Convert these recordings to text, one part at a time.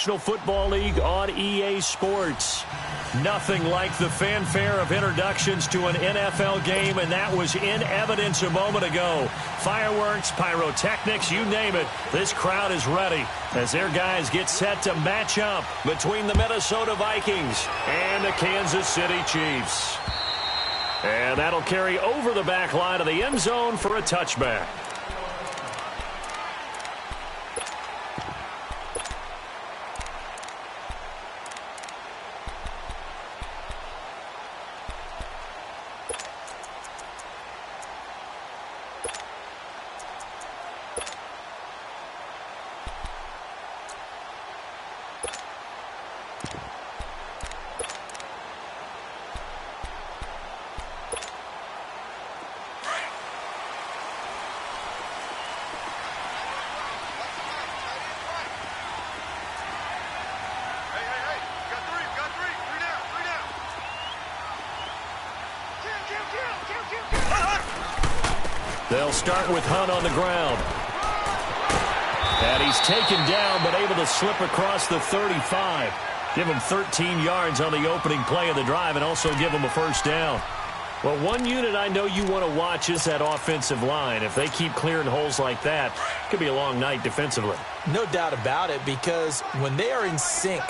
National Football League on EA Sports. Nothing like the fanfare of introductions to an NFL game, and that was in evidence a moment ago. Fireworks, pyrotechnics, you name it. This crowd is ready as their guys get set to match up between the Minnesota Vikings and the Kansas City Chiefs. And that'll carry over the back line of the end zone for a touchback. They'll start with Hunt on the ground. And he's taken down, but able to slip across the 35. Give him 13 yards on the opening play of the drive and also give him a first down. Well, one unit I know you want to watch is that offensive line. If they keep clearing holes like that, it could be a long night defensively. No doubt about it, because when they are in sync,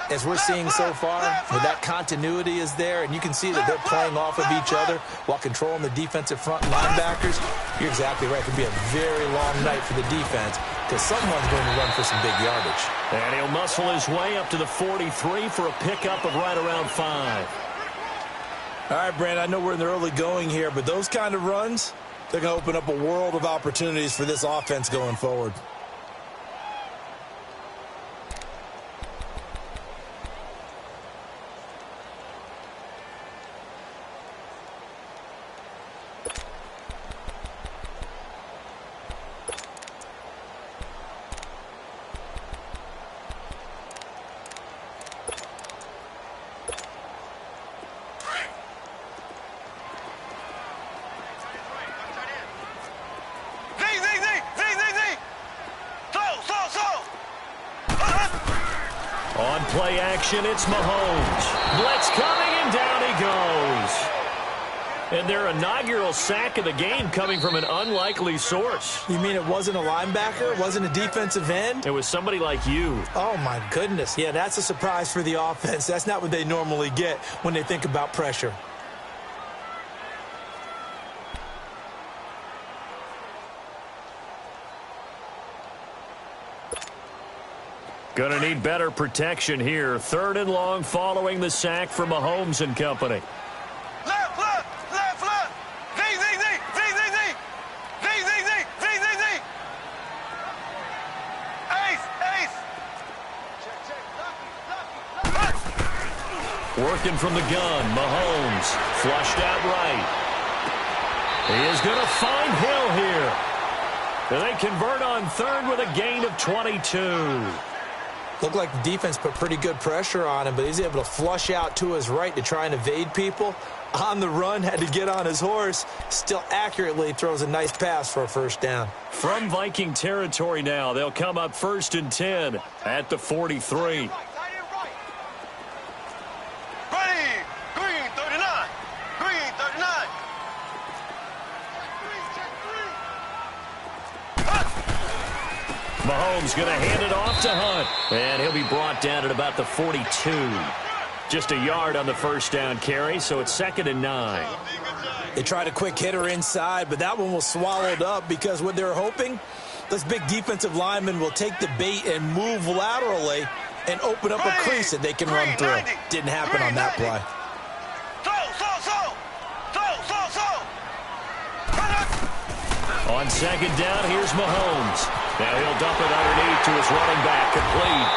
as we're seeing so far, where that continuity is there, and you can see that they're playing off of each other while controlling the defensive front linebackers, you're exactly right. It could be a very long night for the defense because someone's going to run for some big yardage. And he'll muscle his way up to the 43 for a pickup of right around 5. All right, Brandon, I know we're in the early going here, but those kind of runs, they're going to open up a world of opportunities for this offense going forward. On play action, it's Mahomes. Blitz coming, and down he goes. And their inaugural sack of the game coming from an unlikely source. You mean it wasn't a linebacker? It wasn't a defensive end? It was somebody like you. Oh, my goodness. Yeah, that's a surprise for the offense. That's not what they normally get when they think about pressure. Going to need better protection here. 3rd and long following the sack from Mahomes and company. Left. Z. Ace. Working from the gun, Mahomes flushed out right. He is going to find Hill here. And they convert on 3rd with a gain of 22. Looked like the defense put pretty good pressure on him, but he's able to flush out to his right to try and evade people. On the run, had to get on his horse. Still accurately throws a nice pass for a first down. From Viking territory now, they'll come up 1st and 10 at the 43. Mahomes going to hand it off to Hunt. And he'll be brought down at about the 42. Just a yard on the first down carry, so it's 2nd and 9. They tried a quick hitter inside, but that one was swallowed up because what they're hoping, those big defensive linemen will take the bait and move laterally and open up a crease that they can run through. Didn't happen on that play. On 2nd down, here's Mahomes. Now he'll dump it underneath to his running back, complete.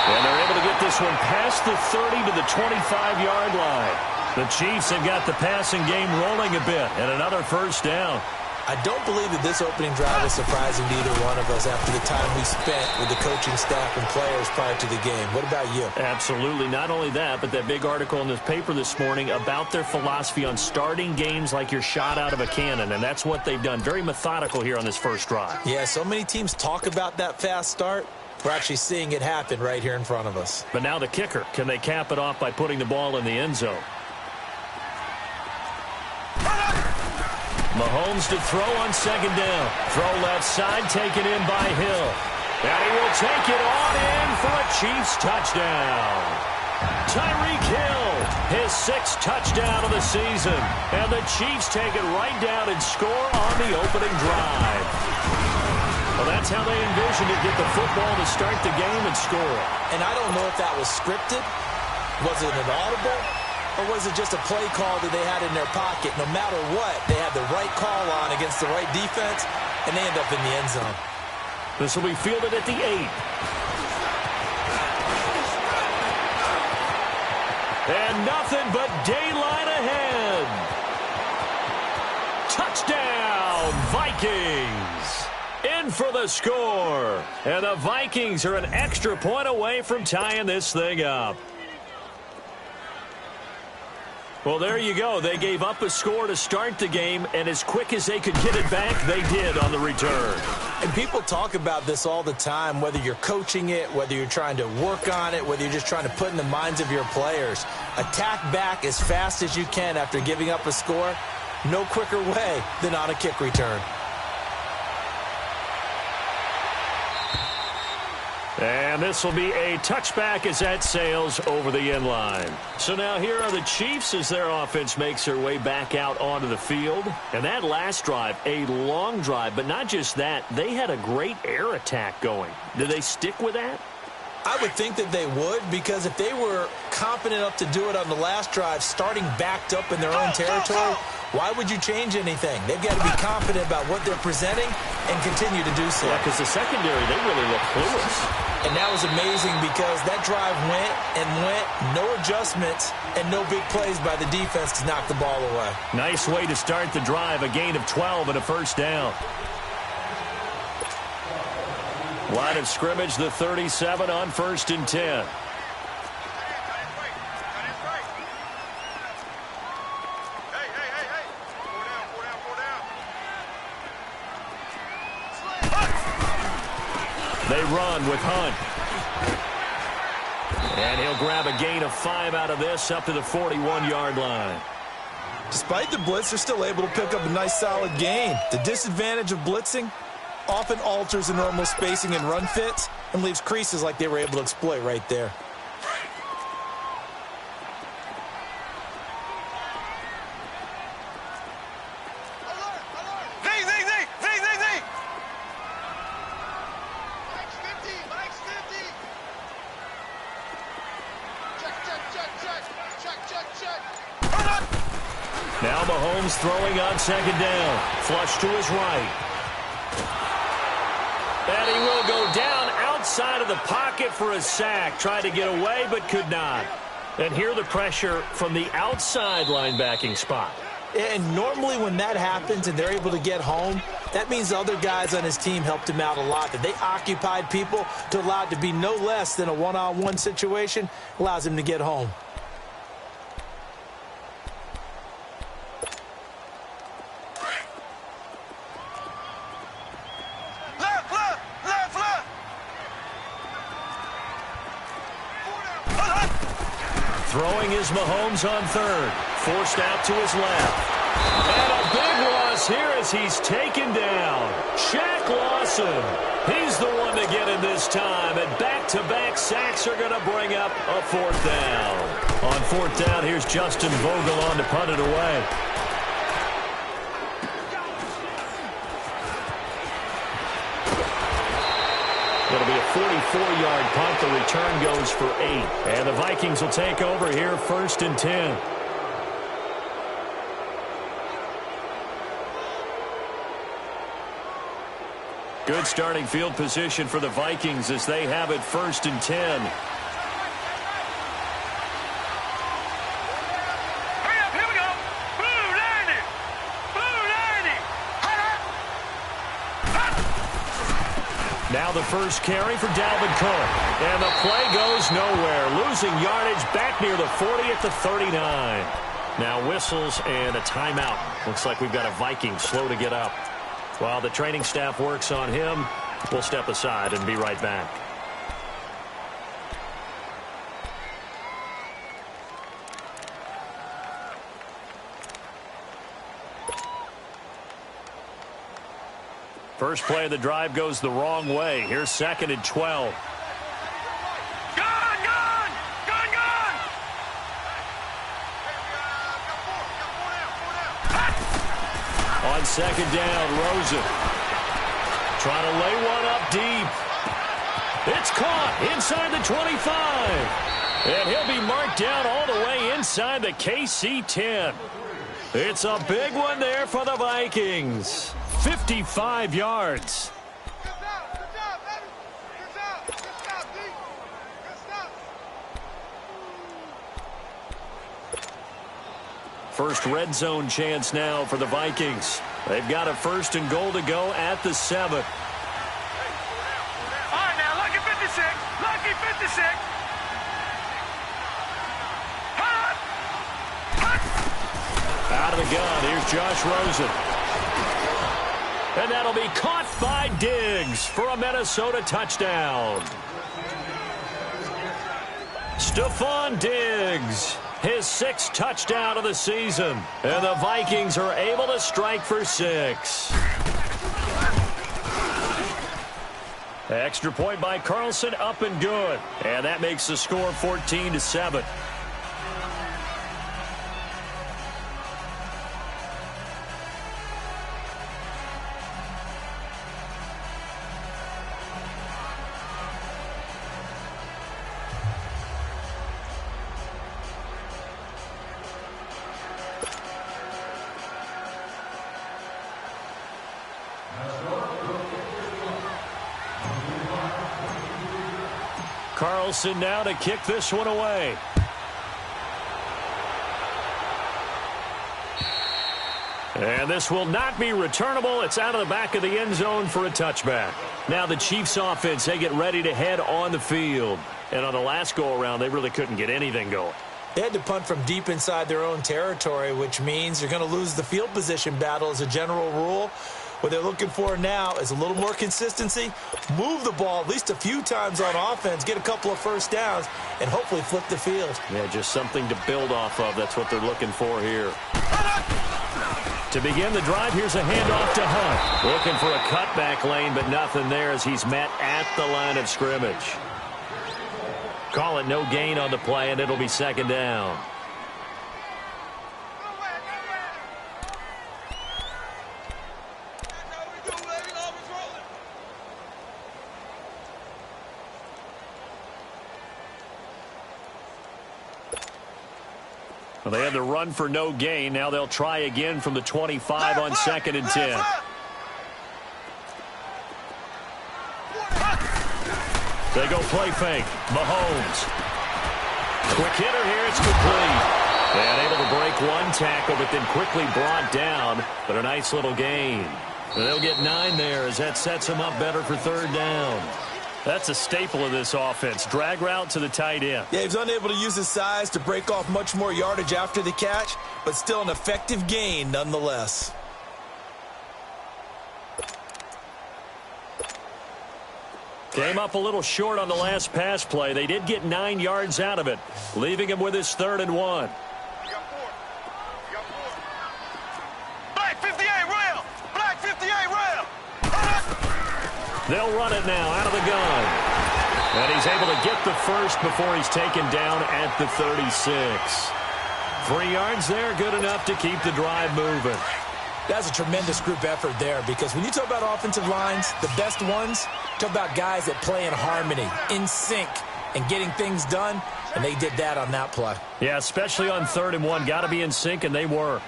And they're able to get this one past the 30 to the 25-yard line. The Chiefs have got the passing game rolling a bit, and another first down. I don't believe that this opening drive was surprising to either one of us after the time we spent with the coaching staff and players prior to the game. What about you? Absolutely. Not only that, but that big article in the paper this morning about their philosophy on starting games like you're shot out of a cannon, and that's what they've done. Very methodical here on this first drive. Yeah, so many teams talk about that fast start. We're actually seeing it happen right here in front of us. But now the kicker. Can they cap it off by putting the ball in the end zone? Mahomes to throw on second down. Throw left side, taken in by Hill. And he will take it on in for a Chiefs touchdown. Tyreek Hill, his 6th touchdown of the season. And the Chiefs take it right down and score on the opening drive. Well, that's how they envisioned it. Get the football to start the game and score. And I don't know if that was scripted. Was it an audible? Or was it just a play call that they had in their pocket? No matter what, they had the right call on against the right defense, and they end up in the end zone. This will be fielded at the 8. And nothing but daylight ahead. Touchdown, Vikings. In for the score. And the Vikings are an extra point away from tying this thing up. Well, there you go. They gave up a score to start the game, and as quick as they could get it back, they did on the return. And people talk about this all the time, whether you're coaching it, whether you're trying to work on it, whether you're just trying to put in the minds of your players. Attack back as fast as you can after giving up a score. No quicker way than on a kick return. And this will be a touchback as that sails over the end line. So now here are the Chiefs as their offense makes their way back out onto the field. And that last drive, a long drive, but not just that, they had a great air attack going. Did they stick with that? I would think that they would, because if they were confident enough to do it on the last drive, starting backed up in their own territory, why would you change anything? They've got to be confident about what they're presenting and continue to do so. Yeah, because the secondary, they really look clueless. And that was amazing because that drive went and went, no adjustments, and no big plays by the defense to knock the ball away. Nice way to start the drive, a gain of 12 and a first down. Line of scrimmage, the 37 on 1st and 10. They run with Hunt. And he'll grab a gain of 5 out of this up to the 41-yard line. Despite the blitz, they're still able to pick up a nice solid gain. The disadvantage of blitzing often alters the normal spacing and run fits and leaves creases like they were able to exploit right there. Now Mahomes throwing on second down. Flush to his right. And he will go down outside of the pocket for a sack. Tried to get away, but could not. And here the pressure from the outside linebacking spot. And normally when that happens and they're able to get home, that means the other guys on his team helped him out a lot. That they occupied people to allow it to be no less than a one-on-one situation allows him to get home. Throwing is Mahomes on third. Forced out to his left. And a big loss here as he's taken down. Shaq Lawson. He's the one to get in this time. And back-to-back sacks are going to bring up a 4th down. On 4th down, here's Justin Vogel on to punt it away. It'll be a 44-yard punt. The return goes for 8. And the Vikings will take over here 1st and 10. Good starting field position for the Vikings as they have it 1st and 10. Now the first carry for Dalvin Cook. And the play goes nowhere. Losing yardage back near the 40 at the 39. Now whistles and a timeout. Looks like we've got a Viking slow to get up. While the training staff works on him, we'll step aside and be right back. First play of the drive goes the wrong way. Here's 2nd and 12. On 2nd down, Rosen trying to lay one up deep. It's caught inside the 25. And he'll be marked down all the way inside the KC 10. It's a big one there for the Vikings. 55 yards. First red zone chance now for the Vikings. They've got a 1st and goal to go at the 7. All right, now, lucky 56. Lucky 56. Out of the gun, here's Josh Rosen. And that'll be caught by Diggs for a Minnesota touchdown. Stephon Diggs, his 6th touchdown of the season. And the Vikings are able to strike for 6. Extra point by Carlson, up and good. And that makes the score 14-7. Carlson now to kick this one away. And this will not be returnable. It's out of the back of the end zone for a touchback. Now the Chiefs offense, they get ready to head on the field. And on the last go-around, they really couldn't get anything going. They had to punt from deep inside their own territory, which means you're going to lose the field position battle as a general rule. What they're looking for now is a little more consistency, move the ball at least a few times on offense, get a couple of first downs, and hopefully flip the field. Yeah, just something to build off of. That's what they're looking for here. To begin the drive, here's a handoff to Hunt. Looking for a cutback lane, but nothing there as he's met at the line of scrimmage. Call it no gain on the play, and it'll be 2nd down. Well, they had the run for no gain. Now they'll try again from the 25 on 2nd and 10. They go play fake. Mahomes. Quick hitter here. It's complete. And able to break one tackle, but then quickly brought down. But a nice little gain. And they'll get 9 there as that sets them up better for 3rd down. That's a staple of this offense. Drag route to the tight end. Yeah, he was unable to use his size to break off much more yardage after the catch, but still an effective gain nonetheless. Came up a little short on the last pass play. They did get 9 yards out of it, leaving him with his 3rd and 1. Black 58 rail. Black 58 rail. They'll run it now out of the gun. And he's able to get the first before he's taken down at the 36. 3 yards there, good enough to keep the drive moving. That's a tremendous group effort there, because when you talk about offensive lines, the best ones, talk about guys that play in harmony, in sync, and getting things done, and they did that on that play. Yeah, especially on 3rd and 1. Got to be in sync, and they were.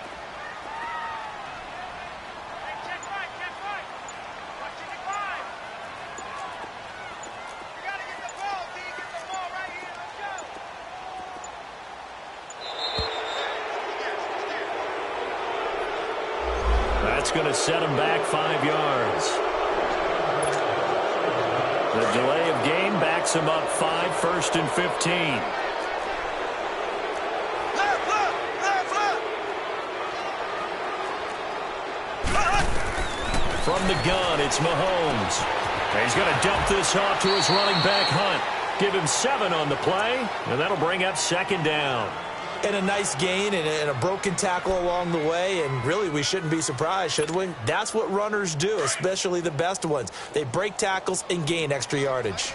That's going to set him back 5 yards. The delay of game backs him up 5, 1st and 15. Left. From the gun, it's Mahomes. And he's going to dump this off to his running back, Hunt. Give him 7 on the play, and that'll bring up 2nd down. And a nice gain and a broken tackle along the way, and really we shouldn't be surprised, should we? That's what runners do, especially the best ones. They break tackles and gain extra yardage.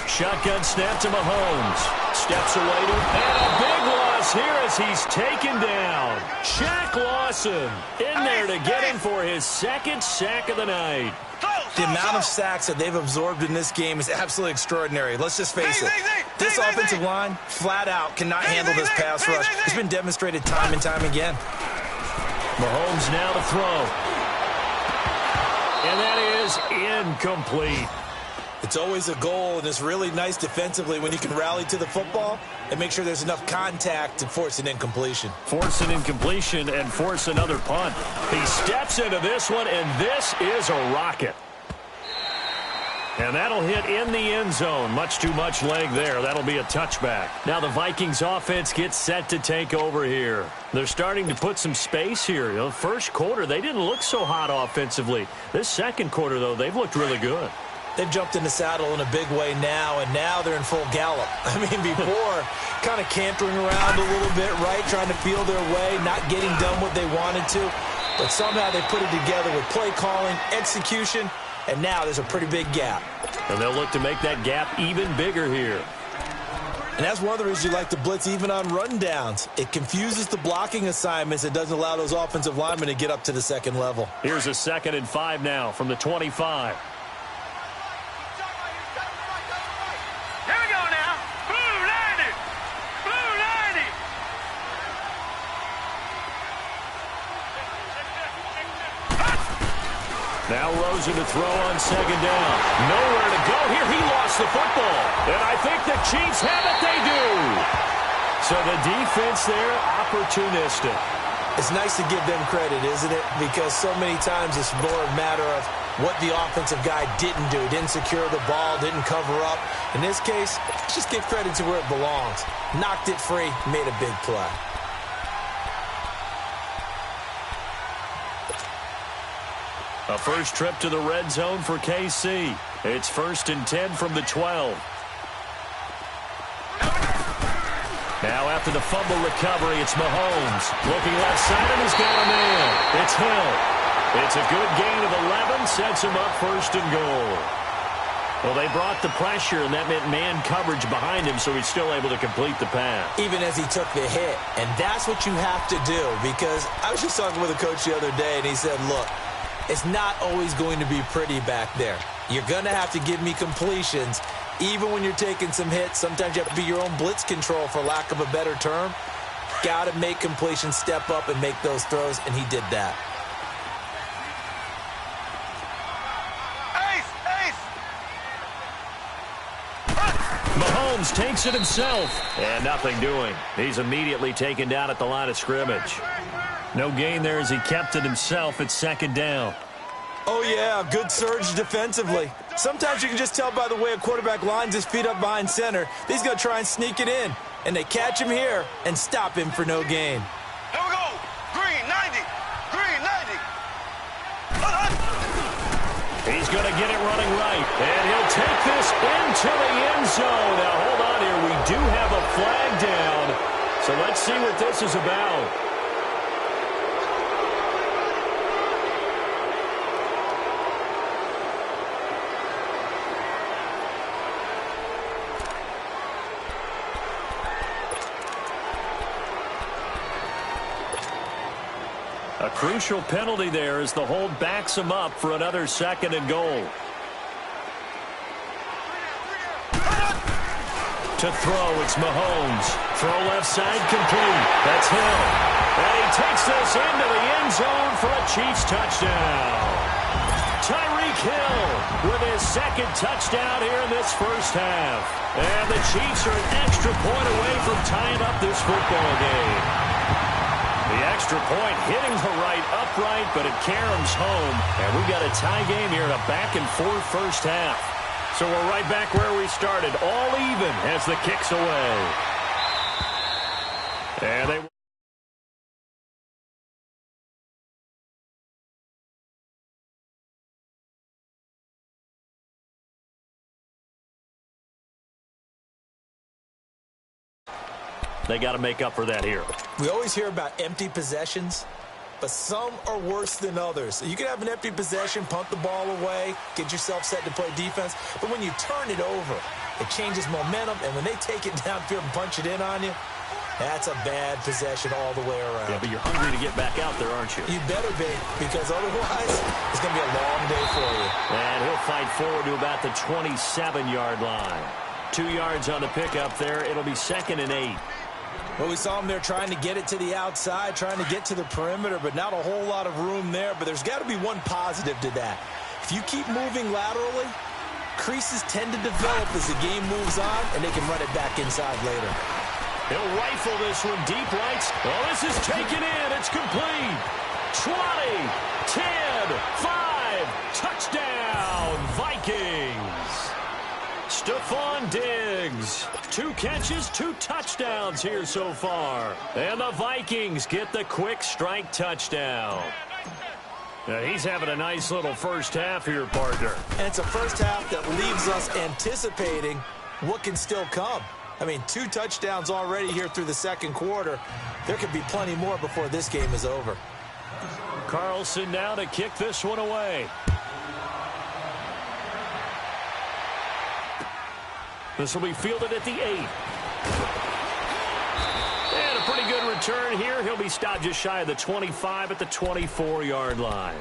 Shotgun snap to Mahomes. Steps away to and a big loss here as he's taken down. Shaq Lawson in there to get him for his second sack of the night. The amount of sacks that they've absorbed in this game is absolutely extraordinary. Let's just face it. This offensive line, flat out, cannot handle this pass rush. It's been demonstrated time and time again. Mahomes now to throw. And that is incomplete. It's always a goal, and it's really nice defensively when you can rally to the football and make sure there's enough contact to force an incompletion. Force an incompletion and force another punt. He steps into this one, and this is a rocket. And that'll hit in the end zone. Much too much leg there. That'll be a touchback. Now the Vikings offense gets set to take over here. They're starting to put some space here. You know, first quarter, they didn't look so hot offensively. This second quarter, though, they've looked really good. They've jumped in the saddle in a big way now, and now they're in full gallop. I mean, before, kind of cantering around a little bit, right, trying to feel their way, not getting done what they wanted to. But somehow they put it together with play calling, execution, and now there's a pretty big gap. And they'll look to make that gap even bigger here. And that's one of the reasons you like to blitz even on rundowns. It confuses the blocking assignments. It doesn't allow those offensive linemen to get up to the second level. Here's a 2nd and 5 now from the 25. Now Rosen to throw on 2nd down. Nowhere to go here. He lost the football. And I think the Chiefs have it. They do. So the defense there, opportunistic. It's nice to give them credit, isn't it? Because so many times it's more a matter of what the offensive guy didn't do. Didn't secure the ball, didn't cover up. In this case, just give credit to where it belongs. Knocked it free, made a big play. A first trip to the red zone for KC. It's 1st and 10 from the 12. Now after the fumble recovery, it's Mahomes. Looking left side, and he's got a man. It's Hill. It's a good gain of 11, sets him up 1st and goal. Well, they brought the pressure, and that meant man coverage behind him, so he's still able to complete the pass. Even as he took the hit. And that's what you have to do, because I was just talking with a coach the other day, and he said, look, it's not always going to be pretty back there. You're going to have to give me completions. Even when you're taking some hits, sometimes you have to be your own blitz control, for lack of a better term. Got to make completions, step up, and make those throws, and he did that. Mahomes takes it himself, and nothing doing. He's immediately taken down at the line of scrimmage. No gain there as he kept it himself at 2nd down. Oh, yeah, good surge defensively. Sometimes you can just tell by the way a quarterback lines his feet up behind center. He's going to try and sneak it in. And they catch him here and stop him for no gain. Here we go. Green, 90. Green, 90. He's going to get it running right. And he'll take this into the end zone. Now, hold on here. We do have a flag down. So let's see what this is about. A crucial penalty there as the hold backs him up for another 2nd and goal. To throw, it's Mahomes. Throw left side complete. That's Hill. And he takes this into the end zone for a Chiefs touchdown. Tyreek Hill with his 2nd touchdown here in this first half. And the Chiefs are an extra point away from tying up this football game. The extra point hitting the right upright, but it caroms home. And we got a tie game here in a back-and-forth first half. So we're right back where we started, all even as the kick's away. And they They got to make up for that here. We always hear about empty possessions, but some are worse than others. You can have an empty possession, punt the ball away, get yourself set to play defense, but when you turn it over, it changes momentum, and when they take it downfield and punch it in on you, that's a bad possession all the way around. Yeah, but you're hungry to get back out there, aren't you? You better be, because otherwise it's going to be a long day for you. And he'll fight forward to about the 27-yard line. 2 yards on the pickup there. It'll be 2nd and 8. Well, we saw him there trying to get it to the outside, trying to get to the perimeter, but not a whole lot of room there. But there's got to be one positive to that. If you keep moving laterally, creases tend to develop as the game moves on, and they can run it back inside later. He'll rifle this one deep right. Oh, this is taken in. It's complete. 20, 10, 5, touchdown, Vikings. Stephon Diggs, 2 catches, 2 touchdowns here so far. And the Vikings get the quick strike touchdown. Now, he's having a nice little first half here, partner. And it's a first half that leaves us anticipating what can still come. I mean, 2 touchdowns already here through the second quarter. There could be plenty more before this game is over. Carlson now to kick this one away. This will be fielded at the 8. And a pretty good return here. He'll be stopped just shy of the 25 at the 24-yard line.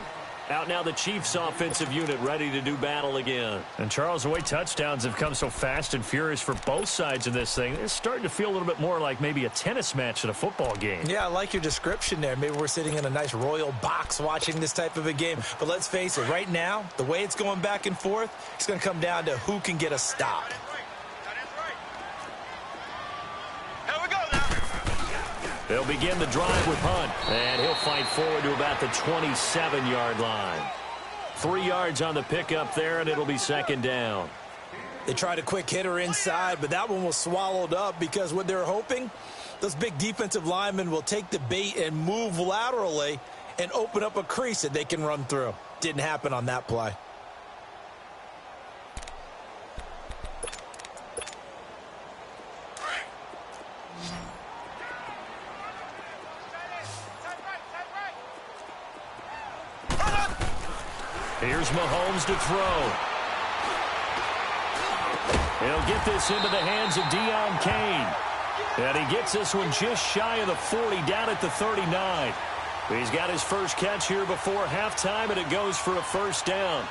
Out now the Chiefs offensive unit ready to do battle again. And Charles, the way touchdowns have come so fast and furious for both sides of this thing, it's starting to feel a little bit more like maybe a tennis match in a football game. Yeah, I like your description there. Maybe we're sitting in a nice royal box watching this type of a game. But let's face it, right now, the way it's going back and forth, it's going to come down to who can get a stop. They'll begin the drive with Hunt, and he'll fight forward to about the 27-yard line. 3 yards on the pickup there, and it'll be 2nd down. They tried a quick hitter inside, but that one was swallowed up because what they're hoping, those big defensive linemen will take the bait and move laterally and open up a crease that they can run through. Didn't happen on that play. Here's Mahomes to throw. He'll get this into the hands of Deion Kane. And he gets this one just shy of the 40, down at the 39. He's got his first catch here before halftime, and it goes for a first down.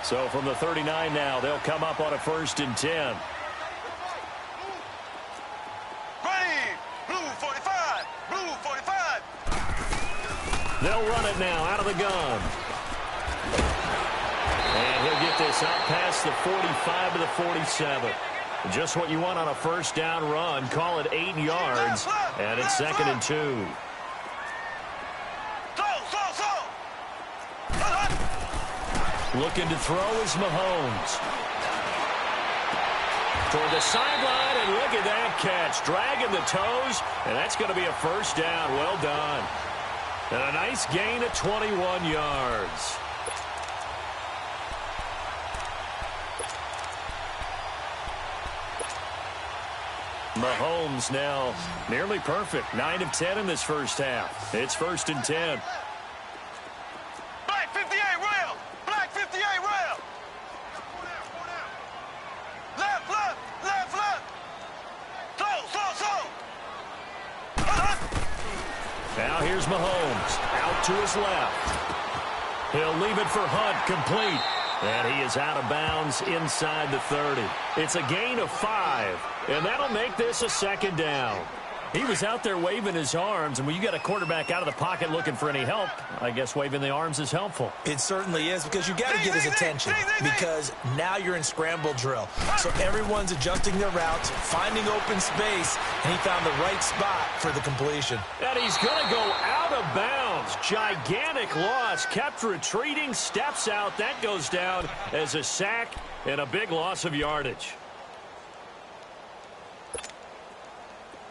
So from the 39 now, they'll come up on a 1st and 10. They'll run it now out of the gun. And he'll get this out past the 45 to the 47. Just what you want on a first down run. Call it 8 yards. And it's 2nd and 2. Looking to throw is Mahomes. Toward the sideline, and look at that catch. Dragging the toes, and that's going to be a first down. Well done. And a nice gain of 21 yards. Mahomes now nearly perfect. 9 of 10 in this first half. It's 1st and 10. Black 58 rail. Black 58 rail. Left, left, left, left. Slow. Now here's Mahomes out to his left. He'll leave it for Hunt, complete. And he is out of bounds inside the 30. It's a gain of 5, and that'll make this a 2nd down. He was out there waving his arms, and when you got a quarterback out of the pocket looking for any help, I guess waving the arms is helpful. It certainly is, because you got to get his attention, because now you're in scramble drill. So everyone's adjusting their routes, finding open space, and he found the right spot for the completion. And he's going to go out of bounds. Gigantic loss. Kept retreating, steps out. That goes down as a sack and a big loss of yardage.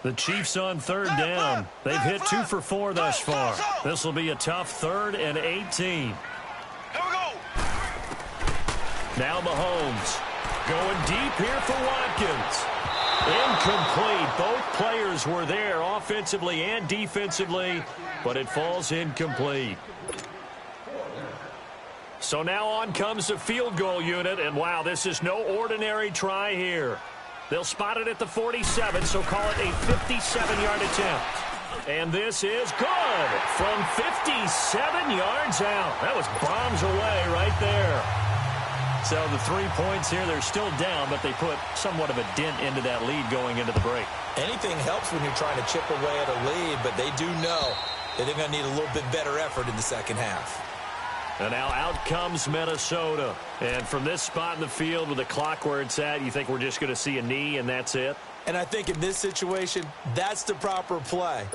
The Chiefs on 3rd down. They've hit 2 for 4 thus far. This will be a tough 3rd and 18. Here we go. Now Mahomes going deep here for Watkins. Incomplete. Both players were there offensively and defensively, but it falls incomplete. So now on comes the field goal unit, and wow, this is no ordinary try here. They'll spot it at the 47, so call it a 57-yard attempt. And this is good from 57 yards out. That was bombs away right there. So the 3 points here, they're still down, but they put somewhat of a dent into that lead going into the break. Anything helps when you're trying to chip away at a lead, but they do know that they're going to need a little bit better effort in the second half. And now out comes Minnesota. And from this spot in the field with the clock where it's at, you think we're just going to see a knee and that's it? And I think in this situation, that's the proper play.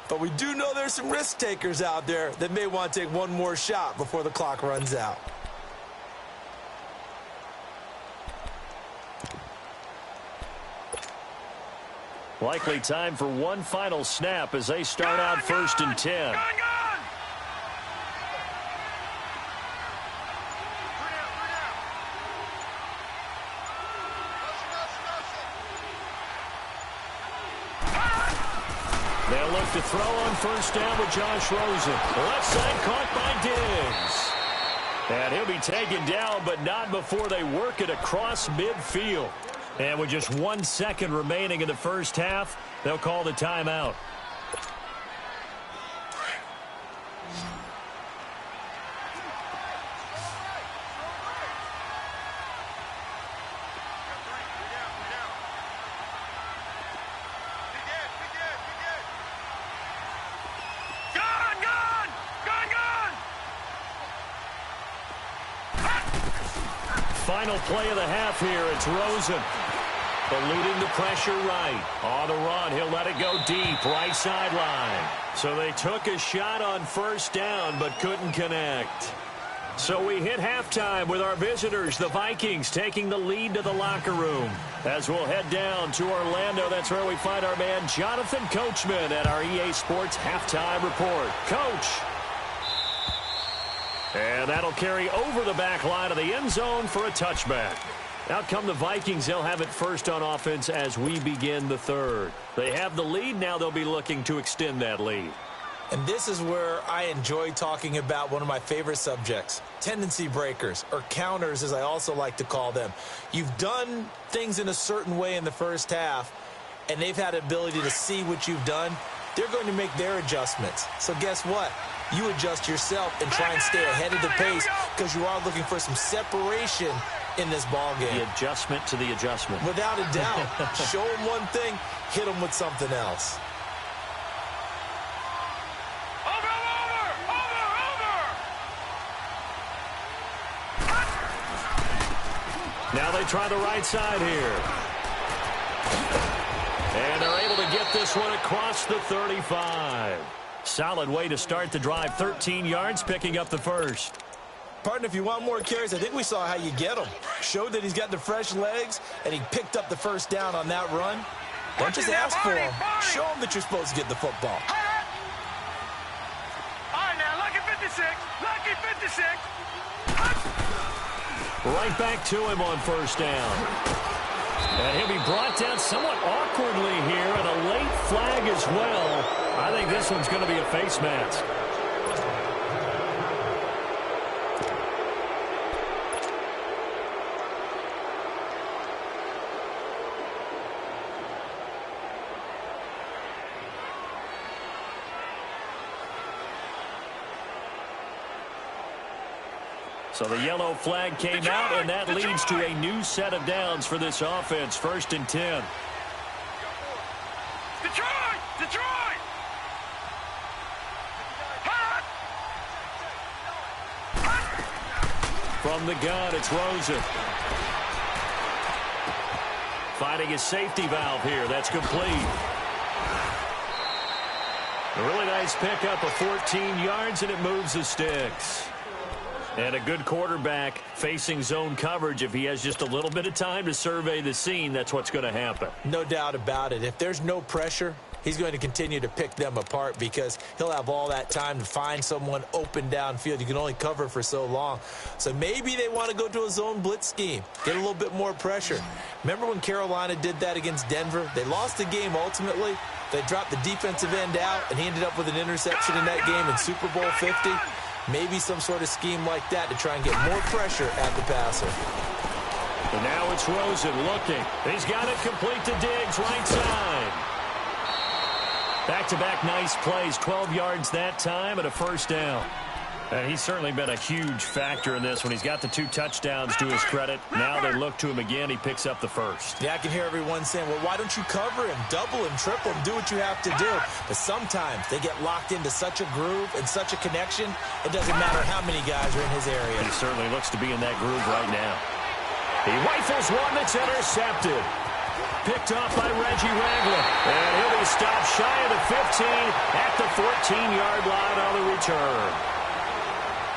But we do know there's some risk takers out there that may want to take one more shot before the clock runs out. Likely time for one final snap as they start out 1st and 10. They'll look to throw on 1st down with Josh Rosen. Left side caught by Diggs. And he'll be taken down, but not before they work it across midfield. And with just 1 second remaining in the first half, they'll call the timeout. Final play of the half here. It's Rosen. Eluding the pressure right. On the run, he'll let it go deep, right sideline. So they took a shot on 1st down, but couldn't connect. So we hit halftime with our visitors, the Vikings, taking the lead to the locker room. As we'll head down to Orlando, that's where we find our man Jonathan Coachman at our EA Sports Halftime Report. Coach. And that'll carry over the back line of the end zone for a touchback. Out come the Vikings. They'll have it first on offense as we begin the third. They have the lead. Now they'll be looking to extend that lead. And this is where I enjoy talking about one of my favorite subjects, tendency breakers, or counters as I also like to call them. You've done things in a certain way in the first half, and they've had the ability to see what you've done. They're going to make their adjustments. So guess what? You adjust yourself and try and stay ahead of the pace because you are looking for some separation in this ball game. The adjustment to the adjustment. Without a doubt. Show them one thing, hit them with something else. Now they try the right side here. And they're able to get this one across the 35. Solid way to start the drive. 13 yards, picking up the first. Partner, if you want more carries, I think we saw how you get them. Showed that he's got the fresh legs, and he picked up the first down on that run. Don't just ask for him. Show him that you're supposed to get the football. All right, now, lucky 56. Lucky 56. Right back to him on 1st down. And he'll be brought down somewhat awkwardly here, and a late flag as well. I think this one's going to be a face mask. So the yellow flag came out, and that leads to a new set of downs for this offense. 1st and 10. Detroit! Detroit! From the gun, it's Rosen. Finding his safety valve here. That's complete. A really nice pickup of 14 yards, and it moves the sticks. And a good quarterback facing zone coverage. If he has just a little bit of time to survey the scene, that's what's going to happen. No doubt about it. If there's no pressure, he's going to continue to pick them apart because he'll have all that time to find someone open downfield. You can only cover for so long. So maybe they want to go to a zone blitz scheme, get a little bit more pressure. Remember when Carolina did that against Denver? They lost the game ultimately. They dropped the defensive end out, and he ended up with an interception in that game in Super Bowl 50. Maybe some sort of scheme like that to try and get more pressure at the passer. And now it's Rosen looking. He's got it complete to Diggs, right side. Back-to-back nice plays, 12 yards that time and a first down. And he's certainly been a huge factor in this when he's got the 2 touchdowns to his credit. Now they look to him again. He picks up the first. Yeah, I can hear everyone saying, well, why don't you cover him, double him, triple him, do what you have to do. But sometimes they get locked into such a groove and such a connection, it doesn't matter how many guys are in his area. He certainly looks to be in that groove right now. He rifles one that's intercepted. Picked off by Reggie Ragland. And he'll be stopped shy of the 15 at the 14-yard line on the return.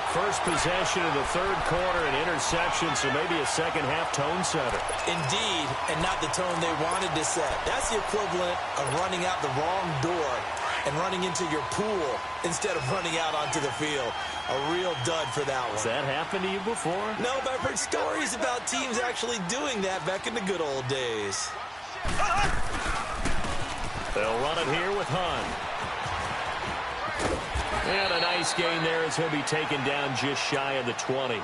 First possession of the third quarter, an interception, so maybe a second-half tone setter. Indeed, and not the tone they wanted to set. That's the equivalent of running out the wrong door and running into your pool instead of running out onto the field. A real dud for that one. Has that happened to you before? No, but I've heard stories about teams actually doing that back in the good old days. They'll run it here with Hunt. And a nice gain there as he'll be taken down just shy of the 20.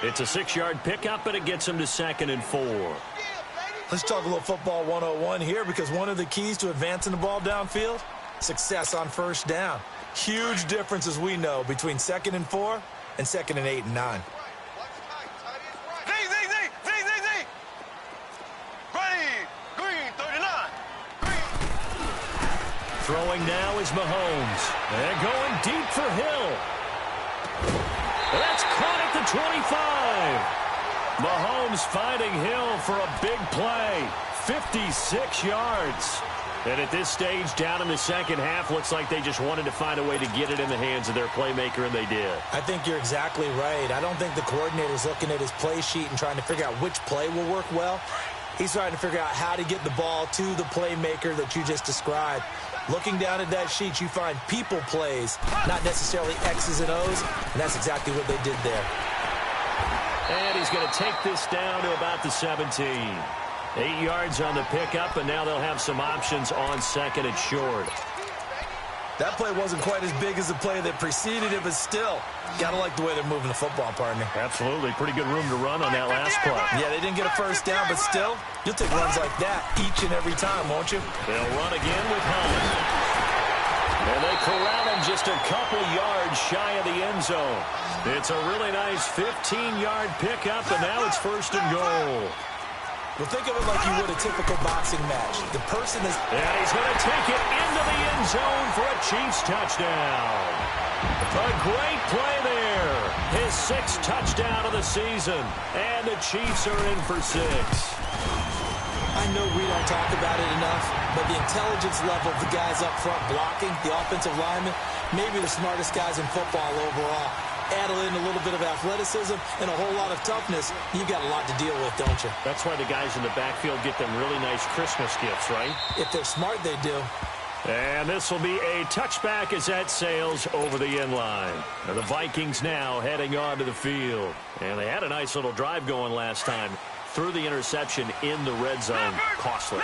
It's a 6-yard pickup, and it gets him to 2nd and 4. Let's talk a little football 101 here, because one of the keys to advancing the ball downfield, success on first down. Huge difference, as we know, between 2nd and 4 and 2nd and 8 and 9. Throwing now is Mahomes. And going deep for Hill. That's caught at the 25. Mahomes finding Hill for a big play. 56 yards. And at this stage, down in the second half, looks like they just wanted to find a way to get it in the hands of their playmaker, and they did. I think you're exactly right. I don't think the coordinator's looking at his play sheet and trying to figure out which play will work well. He's trying to figure out how to get the ball to the playmaker that you just described. Looking down at that sheet, you find people plays, not necessarily X's and O's, and that's exactly what they did there. And he's going to take this down to about the 17. 8 yards on the pickup, and now they'll have some options on 2nd and short. That play wasn't quite as big as the play that preceded it, but still, gotta like the way they're moving the football, partner. Absolutely. Pretty good room to run on that last play. Yeah, they didn't get a first down, but still, you'll take runs like that each and every time, won't you? They'll run again with Hunt. And they corral him just a couple yards shy of the end zone. It's a really nice 15-yard pickup, and now it's 1st and goal. Well, think of it like you would a typical boxing match. The person is... And he's going to take it into the end zone for a Chiefs touchdown. A great play there. His 6th touchdown of the season. And the Chiefs are in for 6. I know we don't talk about it enough, but the intelligence level of the guys up front blocking, the offensive linemen, maybe the smartest guys in football overall. Add in a little bit of athleticism and a whole lot of toughness, you got a lot to deal with, don't you? That's why the guys in the backfield get them really nice Christmas gifts, right? If they're smart, they do. And this will be a touchback as that sails over the end line. And the Vikings now heading onto the field. And they had a nice little drive going last time. Threw the interception in the red zone. Costly.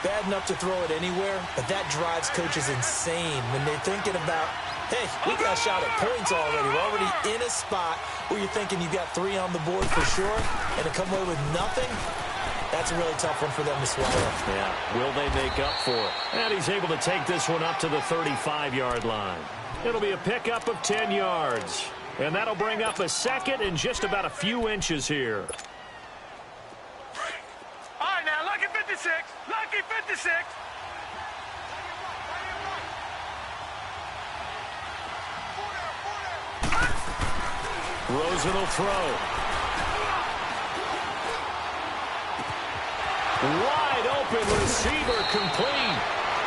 Bad enough to throw it anywhere, but that drives coaches insane when they're thinking about, hey, we got a shot at points already. We're already in a spot where you're thinking you got 3 on the board for sure, and to come away with nothing, that's a really tough one for them to swallow. Yeah, will they make up for it? And he's able to take this one up to the 35-yard line. It'll be a pickup of 10 yards. And that'll bring up a 2nd and just about a few inches here. All right, now, lucky 56. Lucky 56. Rosen will throw. Wide open receiver complete.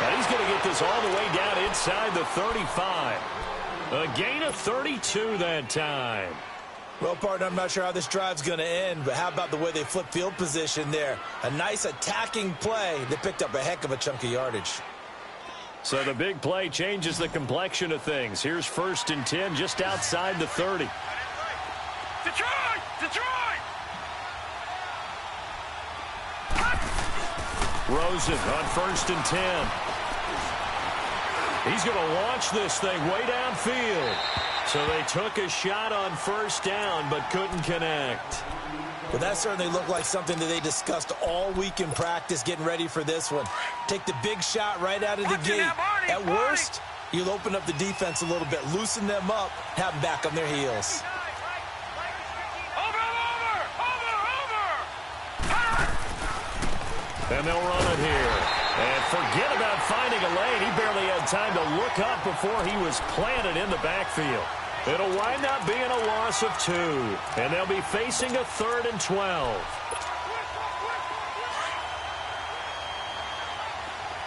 And he's going to get this all the way down inside the 35. A gain of 32 that time. Well, partner, I'm not sure how this drive's going to end, but how about the way they flip field position there? A nice attacking play that picked up a heck of a chunk of yardage. So the big play changes the complexion of things. Here's 1st and 10 just outside the 30. Detroit! Detroit! Rosen on 1st and 10. He's going to launch this thing way downfield. So they took a shot on 1st down but couldn't connect. Well, that certainly looked like something that they discussed all week in practice getting ready for this one. Take the big shot right out of the gate. At worst, you'll open up the defense a little bit, loosen them up, have them back on their heels. And they'll run it here. And forget about finding a lane. He barely had time to look up before he was planted in the backfield. It'll wind up being a loss of 2. And they'll be facing a 3rd and 12. All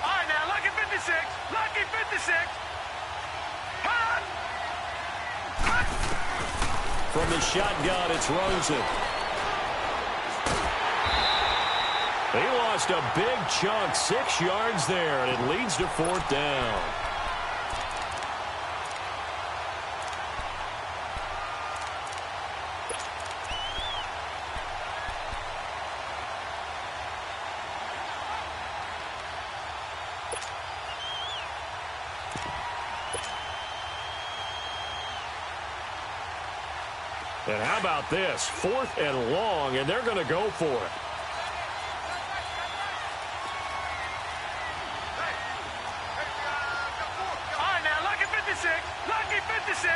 right, now, lucky 56. Lucky 56. From the shotgun, it's Rosen. He lost a big chunk, 6 yards there, and it leads to 4th down. And how about this? 4th and long, and they're going to go for it. All right, now, lucky 56. Lucky 56.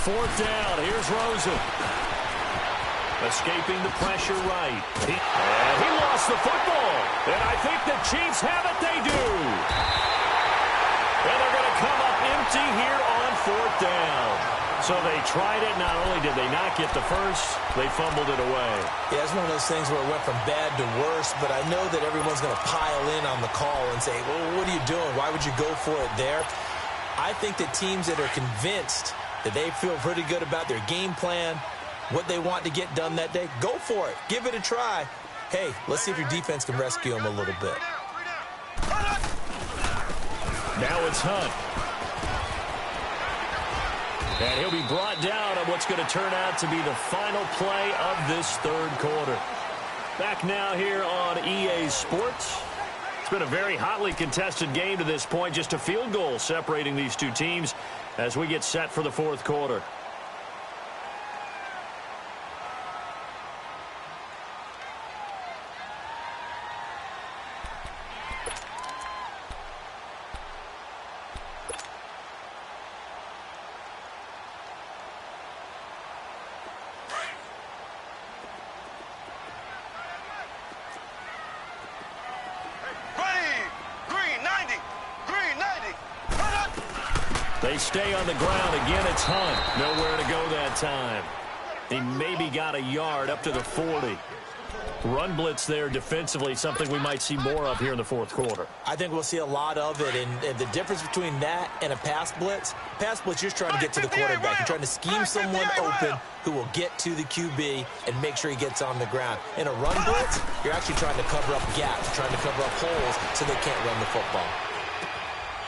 4th down. Here's Rosen. Escaping the pressure right. And he lost the football. And I think the Chiefs have it. They do. And they're going to come up empty here on 4th down. So they tried it. Not only did they not get the first, they fumbled it away. Yeah, it's one of those things where it went from bad to worse, but I know that everyone's going to pile in on the call and say, well, what are you doing? Why would you go for it there? I think that teams that are convinced that they feel pretty good about their game plan, what they want to get done that day, go for it. Give it a try. Hey, let's see if your defense can rescue them a little bit. Now it's Hunt. And he'll be brought down on what's going to turn out to be the final play of this 3rd quarter. Back now here on EA Sports. It's been a very hotly contested game to this point. Just a field goal separating these two teams as we get set for the 4th quarter. They stay on the ground. Again, it's Hunt. Nowhere to go that time. He maybe got a yard up to the 40. Run blitz there defensively, something we might see more of here in the 4th quarter. I think we'll see a lot of it, and the difference between that and a pass blitz, you're trying to get to the quarterback. You're trying to scheme someone open who will get to the QB and make sure he gets on the ground. In a run blitz, you're actually trying to cover up gaps, trying to cover up holes so they can't run the football.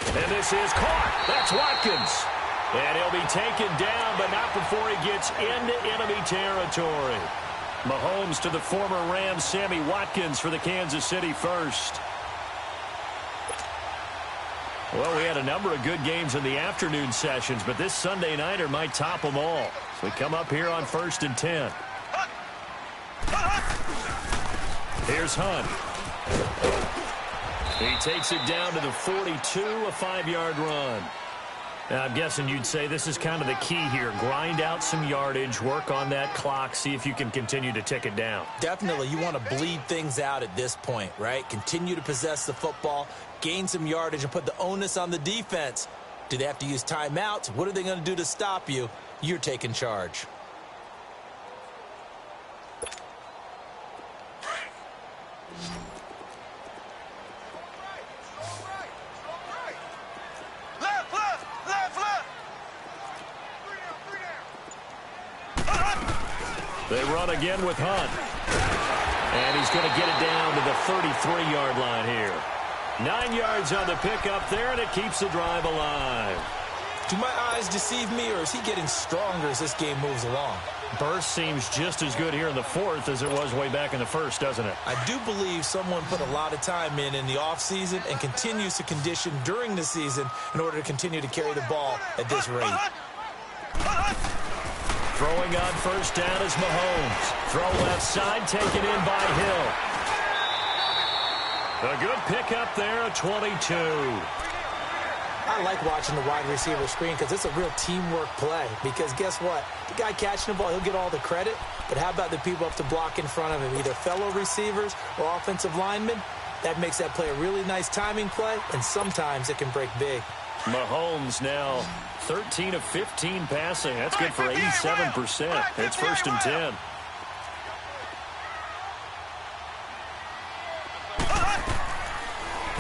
And this is caught. That's Watkins. And he'll be taken down, but not before he gets into enemy territory. Mahomes to the former Rams, Sammy Watkins for the Kansas City first. Well, we had a number of good games in the afternoon sessions, but this Sunday nighter might top them all. So we come up here on 1st and 10. Here's Hunt. He takes it down to the 42, a 5-yard run. Now, I'm guessing you'd say this is kind of the key here. Grind out some yardage, work on that clock, see if you can continue to tick it down. Definitely. You want to bleed things out at this point, right? Continue to possess the football, gain some yardage, and put the onus on the defense. Do they have to use timeouts? What are they going to do to stop you? You're taking charge. They run again with Hunt. And he's going to get it down to the 33-yard line here. 9 yards on the pickup there, and it keeps the drive alive. Do my eyes deceive me, or is he getting stronger as this game moves along? Burst seems just as good here in the fourth as it was way back in the first, doesn't it? I do believe someone put a lot of time in the offseason and continues to condition during the season in order to continue to carry the ball at this rate. Throwing on first down is Mahomes. Throw left side, taken in by Hill. A good pickup there, a 22. I like watching the wide receiver screen because it's a real teamwork play. Because guess what? The guy catching the ball, he'll get all the credit. But how about the people up to block in front of him, either fellow receivers or offensive linemen? That makes that play a really nice timing play, and sometimes it can break big. Mahomes now 13 of 15 passing. That's good for 87%. It's 1st and 10.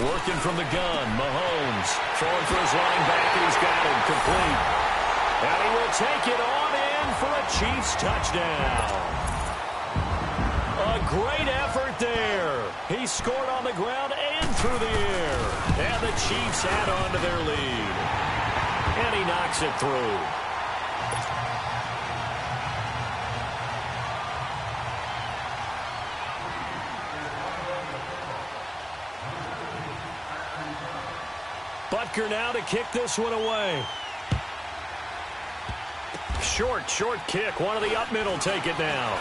Working from the gun, Mahomes throwing for his running back, and he's got him complete. And he will take it on in for a Chiefs touchdown. A great effort there. He scored on the ground and through the air. And the Chiefs add on to their lead. And he knocks it through. Butker now to kick this one away. Short kick. One of the up middle take it now.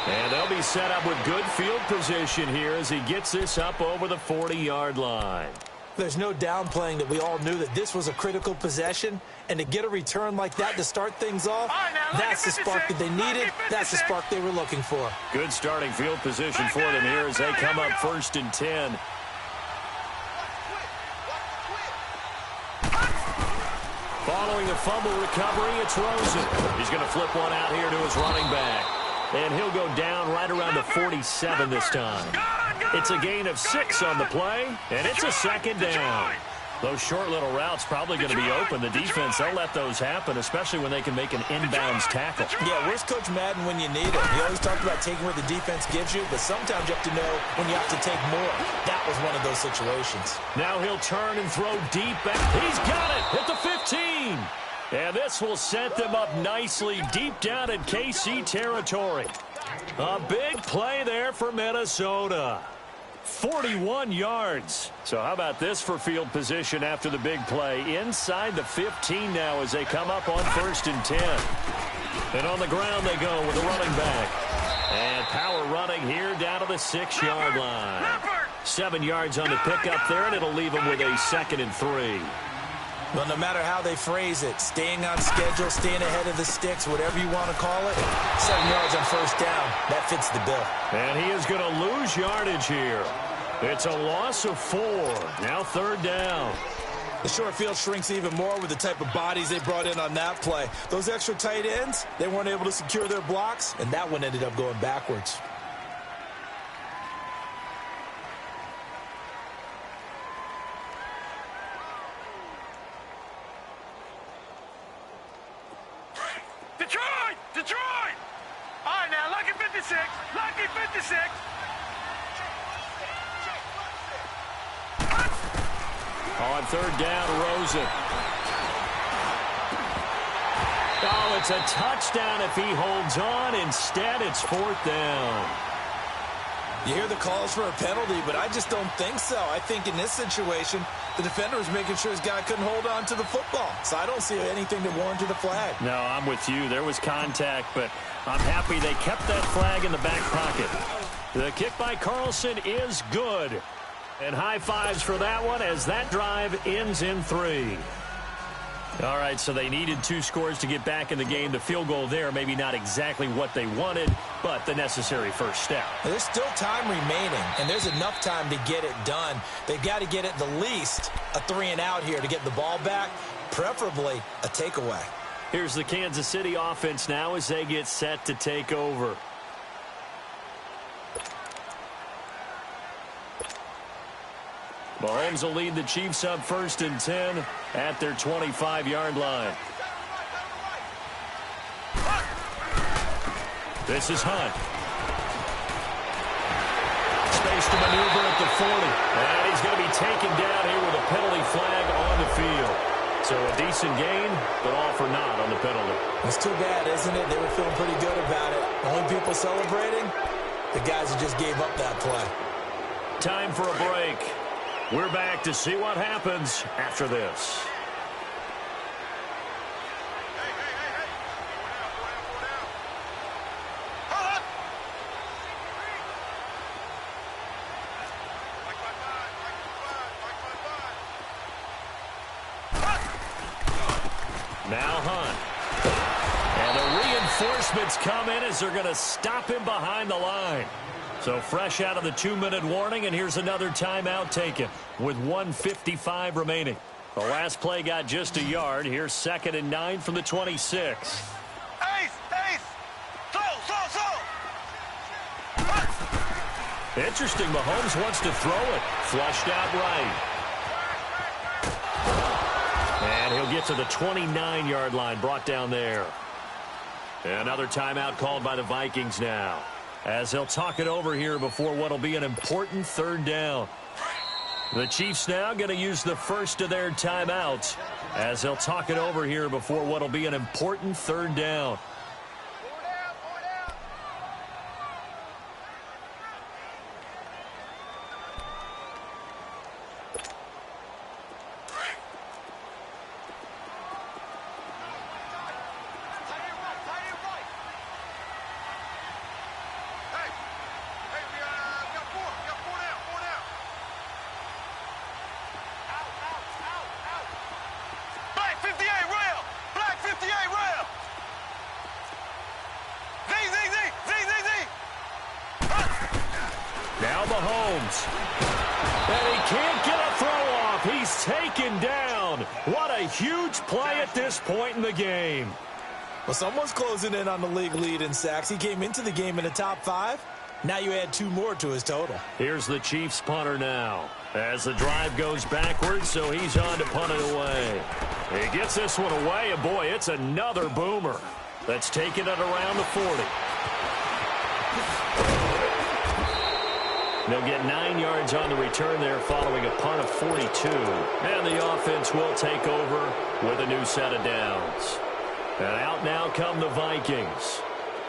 And they'll be set up with good field position here as he gets this up over the 40-yard line. There's no downplaying that we all knew that this was a critical possession. And to get a return like that to start things off, that's the spark that they needed. That's the spark they were looking for. Good starting field position for them here as they come up 1st and 10. Following the fumble recovery, it's Rosen. He's going to flip one out here to his running back. And he'll go down right around the 47 this time. It's a gain of 6 on the play, and it's a 2nd down. Those short little routes probably going to be open. The defense, they'll let those happen, especially when they can make an inbounds tackle. Yeah, where's Coach Madden when you need him? He always talked about taking what the defense gives you, but sometimes you have to know when you have to take more. That was one of those situations. Now he'll turn and throw deep back. He's got it at the 15. And this will set them up nicely deep down in KC territory. A big play there for Minnesota. 41 yards. So how about this for field position after the big play? Inside the 15 now as they come up on 1st and 10. And on the ground they go with the running back. And power running here down to the 6-yard line. 7 yards on the pickup there, and it'll leave them with a 2nd and 3. Well, no matter how they phrase it, staying on schedule, staying ahead of the sticks, whatever you want to call it, 7 yards on 1st down, that fits the bill. And he is going to lose yardage here. It's a loss of 4. Now 3rd down. The short field shrinks even more with the type of bodies they brought in on that play. Those extra tight ends, they weren't able to secure their blocks, and that one ended up going backwards. Detroit! All right, now, lucky 56. Lucky 56. On 3rd down, Rosen. Oh, it's a touchdown if he holds on. Instead, it's 4th down. You hear the calls for a penalty, but I just don't think so. I think in this situation, the defender was making sure his guy couldn't hold on to the football. So I don't see anything that warranted the flag. No, I'm with you. There was contact, but I'm happy they kept that flag in the back pocket. The kick by Carlson is good. And high fives for that one as that drive ends in 3. All right, so they needed 2 scores to get back in the game. The field goal there, maybe not exactly what they wanted, but the necessary first step. There's still time remaining, and there's enough time to get it done. They've got to get at the least a 3-and-out here to get the ball back, preferably a takeaway. Here's the Kansas City offense now as they get set to take over. Mahomes will lead the Chiefs up 1st and 10 at their 25-yard line. This is Hunt. Space to maneuver at the 40. And he's going to be be taken down here with a penalty flag on the field. So a decent gain, but all for naught on the penalty. It's too bad, isn't it? They were feeling pretty good about it. Only people celebrating, the guys who just gave up that play. Time for a break. We're back to see what happens after this. Now Hunt. And the reinforcements come in as they're going to stop him behind the line. So fresh out of the 2-minute warning, and here's another timeout taken with 1:55 remaining. The last play got just a yard. Here's 2nd and 9 from the 26. Ace! Slow! Interesting, Mahomes wants to throw it. Flushed out right. And he'll get to the 29-yard line, brought down there. Another timeout called by the Vikings now, as they'll talk it over here before what will be an important 3rd down. The Chiefs now going to use the first of their timeouts, as they'll talk it over here before what will be an important 3rd down. Now Mahomes. And he can't get a throw off. He's taken down. What a huge play at this point in the game. Well, someone's closing in on the league lead in sacks. He came into the game in the top 5. Now you add 2 more to his total. Here's the Chiefs punter now, as the drive goes backwards, so he's on to punt it away. He gets this one away, and boy, it's another boomer. That's taken it around the 40. They'll get 9 yards on the return there following a punt of 42. And the offense will take over with a new set of downs. And out now come the Vikings.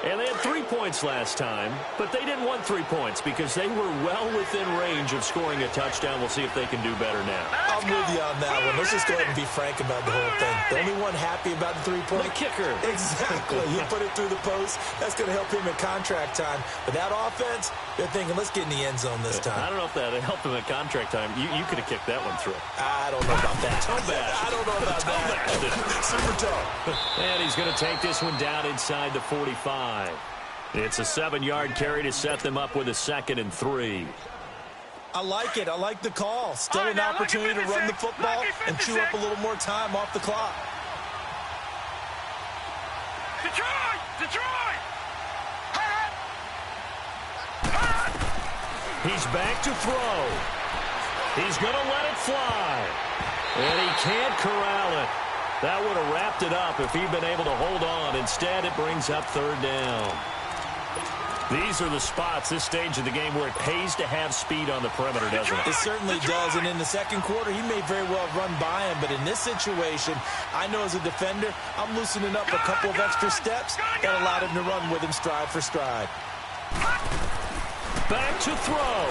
And they had 3 points last time, but they didn't want 3 points because they were well within range of scoring a touchdown. We'll see if they can do better now. I'm with you on that one. Let's just go ahead and be frank about the whole thing. The only one happy about the 3-point? The kicker. Exactly. He put it through the post. That's going to help him at contract time. But that offense, they're thinking, let's get in the end zone this time. I don't know if that helped him at contract time. You could have kicked that one through. I don't know about that. Toe bash. I don't know about that. Super toe. And he's going to take this one down inside the 45. It's a 7-yard carry to set them up with a 2nd and 3. I like it. I like the call. Still an opportunity to run the football and chew up a little more time off the clock. Detroit! He's back to throw. He's going to let it fly. And he can't corral it. That would have wrapped it up if he'd been able to hold on. Instead, it brings up 3rd down. These are the spots, this stage of the game, where it pays to have speed on the perimeter, doesn't it? It certainly does, and in the 2nd quarter, he may very well have run by him, but in this situation, I know as a defender, I'm loosening up a couple of extra steps that allowed him to run with him stride for stride. Back to throw.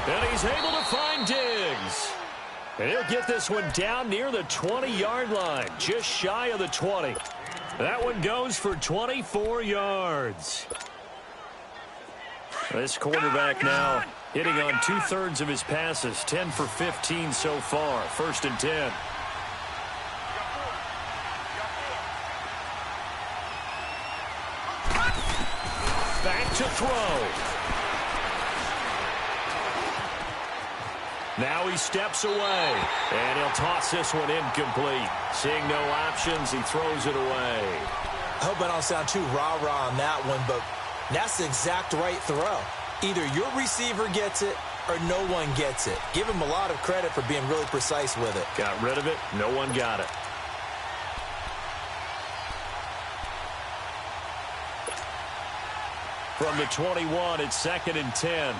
And he's able to find Diggs. And he'll get this one down near the 20-yard line, just shy of the 20. That one goes for 24 yards. This quarterback now hitting on 2/3 of his passes, 10 for 15 so far. 1st and 10. Back to throw. Now he steps away, and he'll toss this one incomplete. Seeing no options, he throws it away. I hope I don't sound too rah-rah on that one, but that's the exact right throw. Either your receiver gets it or no one gets it. Give him a lot of credit for being really precise with it. Got rid of it. No one got it. From the 21, it's 2nd and 10.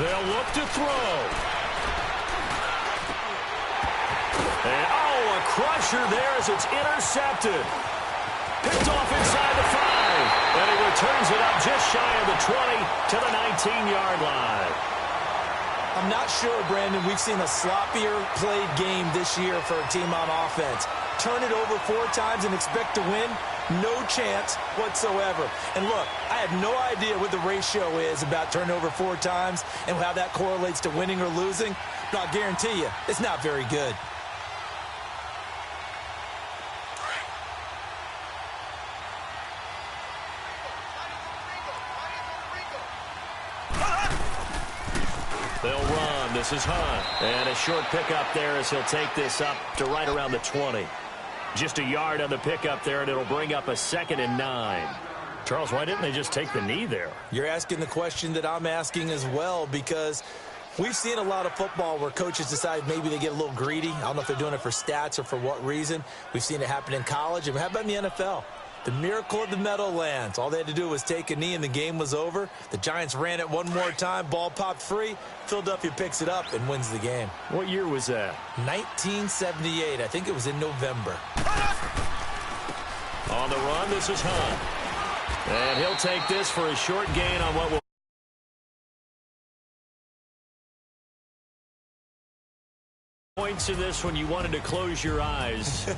They'll look to throw. And, oh, a crusher there as it's intercepted. Picked off inside the 5. And he returns it up just shy of the 20 to the 19-yard line. I'm not sure, Brandon, we've seen a sloppier played game this year for a team on offense. Turn it over 4 times and expect to win? No chance whatsoever. And look, I have no idea what the ratio is about turning over 4 times and how that correlates to winning or losing. But I'll guarantee you, it's not very good. They'll run. This is Hunt. And a short pickup there as he'll take this up to right around the 20. Just a yard on the pickup there, and it'll bring up a 2nd and 9. Charles, why didn't they just take the knee there? You're asking the question that I'm asking as well, because we've seen a lot of football where coaches decide maybe they get a little greedy. I don't know if they're doing it for stats or for what reason. We've seen it happen in college. And how about in the NFL? The miracle of the Meadowlands. All they had to do was take a knee and the game was over. The Giants ran it one more time. Ball popped free. Philadelphia picks it up and wins the game. What year was that? 1978. I think it was in November. On the run, this is Hunt. And he'll take this for a short gain on what will points in this when you wanted to close your eyes.